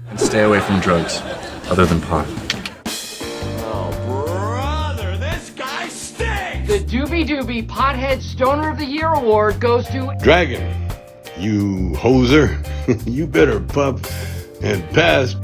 And stay away from drugs, other than pot. The Doobie Doobie Pothead Stoner of the Year Award goes to Dragon, you hoser. You better puff and pass.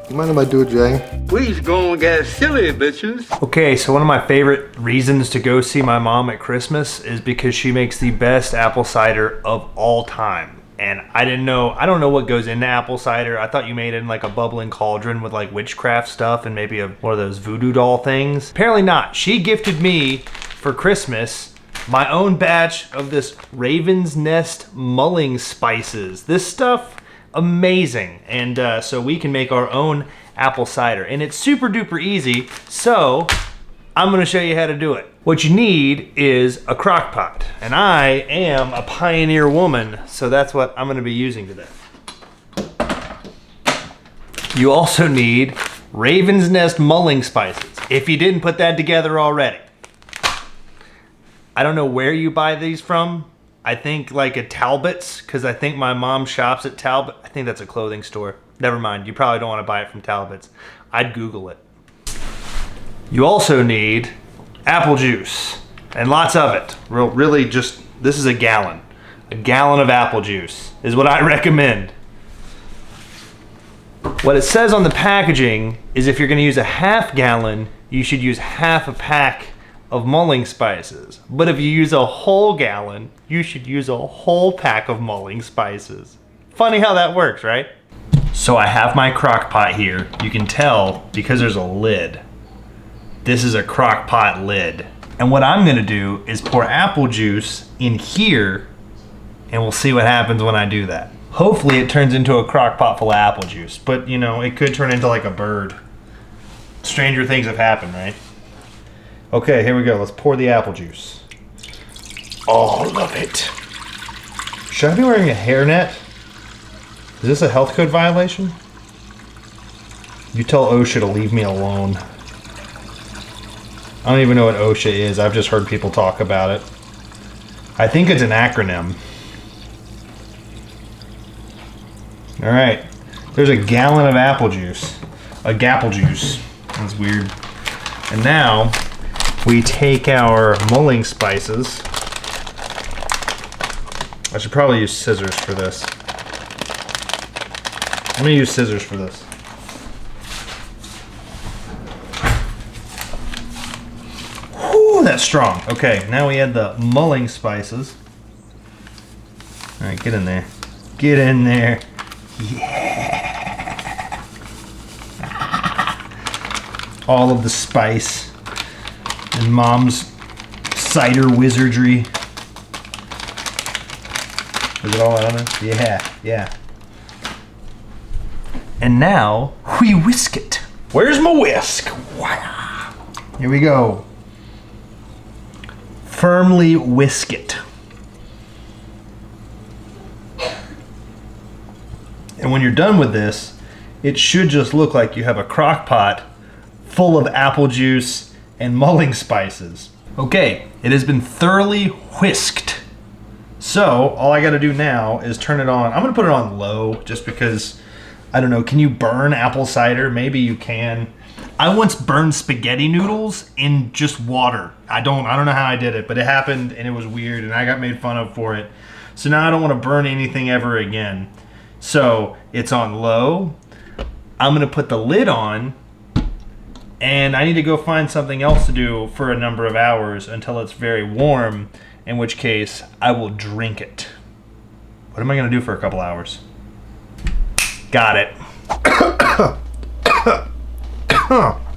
You mind if I do it, Jay? Please go and get silly, bitches. Okay, so one of my favorite reasons to go see my mom at Christmas is because she makes the best apple cider of all time. And I don't know what goes into apple cider. I thought you made it in like a bubbling cauldron with like witchcraft stuff and maybe one of those voodoo doll things. Apparently not. She gifted me for Christmas my own batch of this Raven's Nest mulling spices. This stuff, amazing. And so we can make our own apple cider. And it's super duper easy, so I'm gonna show you how to do it. What you need is a crock pot. And I am a pioneer woman, so that's what I'm gonna be using today. You also need Raven's Nest mulling spices, if you didn't put that together already. I don't know where you buy these from. I think like at Talbot's, because I think my mom shops at Talbot. I think that's a clothing store. Never mind, you probably don't want to buy it from Talbot's. I'd Google it. You also need apple juice, and lots of it. Really just, this is a gallon. A gallon of apple juice is what I recommend. What it says on the packaging is if you're gonna use a half gallon, you should use half a pack of mulling spices. But if you use a whole gallon, you should use a whole pack of mulling spices. Funny how that works, right? So I have my crock pot here. You can tell because there's a lid. This is a crock pot lid. And what I'm gonna do is pour apple juice in here, and we'll see what happens when I do that. Hopefully it turns into a crock pot full of apple juice, but you know, it could turn into like a bird. Stranger things have happened, right? Okay, here we go. Let's pour the apple juice. All of it. Should I be wearing a hairnet? Is this a health code violation? You tell OSHA to leave me alone. I don't even know what OSHA is. I've just heard people talk about it. I think it's an acronym. All right, there's a gallon of apple juice. A gapple juice. That's weird. And now we take our mulling spices. I should probably use scissors for this. I'm gonna use scissors for this. Whew, that's strong. Okay, now we add the mulling spices. All right, get in there. Get in there. Yeah. All of the spice and Mom's cider wizardry. Is it all out of it? Yeah, yeah. And now we whisk it. Where's my whisk? Wow. Here we go. Firmly whisk it. And when you're done with this, it should just look like you have a crock pot full of apple juice and mulling spices. Okay, it has been thoroughly whisked. So all I gotta do now is turn it on. I'm gonna put it on low just because, I don't know, can you burn apple cider? Maybe you can. I once burned spaghetti noodles in just water. I don't know how I did it, but it happened and it was weird and I got made fun of for it. So now I don't wanna burn anything ever again. So it's on low. I'm gonna put the lid on and I need to go find something else to do for a number of hours until it's very warm, in which case I will drink it. What am I gonna do for a couple hours? Got it.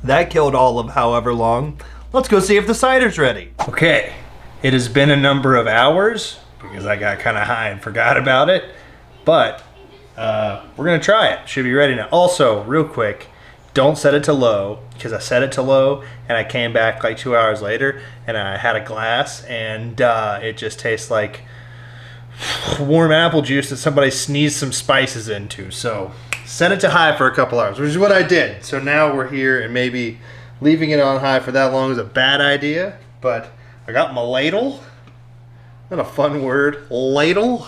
That killed all of however long. Let's go see if the cider's ready. Okay, it has been a number of hours because I got kind of high and forgot about it, but we're gonna try it. Should be ready now. Also, real quick, don't set it to low because I set it to low and I came back like 2 hours later and I had a glass and it just tastes like warm apple juice that somebody sneezed some spices into. So set it to high for a couple hours, which is what I did. So now we're here, and maybe leaving it on high for that long is a bad idea, but I got my ladle. Not a fun word, ladle.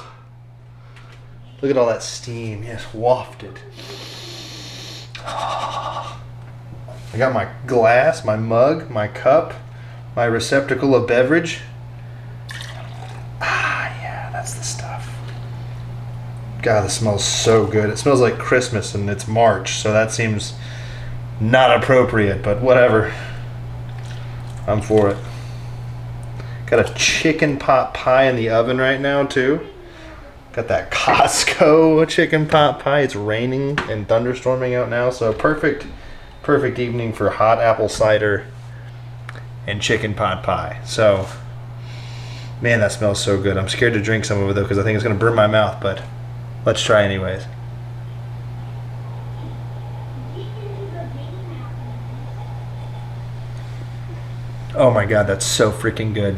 Look at all that steam, yes, wafted. I got my glass, my mug, my cup, my receptacle of beverage. Ah, yeah, that's the stuff. God, this smells so good. It smells like Christmas and it's March, so that seems not appropriate, but whatever. I'm for it. Got a chicken pot pie in the oven right now, too. Got that Costco chicken pot pie. It's raining and thunderstorming out now, so perfect evening for hot apple cider and chicken pot pie. So, man, that smells so good. I'm scared to drink some of it, though, because I think it's going to burn my mouth, but let's try anyways. Oh my god, that's so freaking good.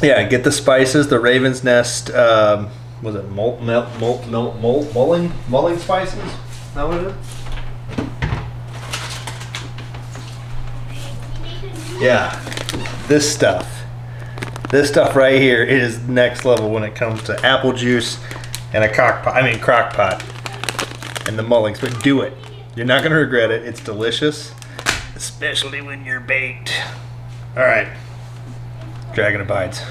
Yeah, get the spices, the Raven's Nest, was it mulling spices? Is that what it is? Yeah, this stuff right here is next level when it comes to apple juice and a crock pot and the mullings, but do it. You're not gonna regret it. It's delicious, especially when you're baked. All right, Dragon abides.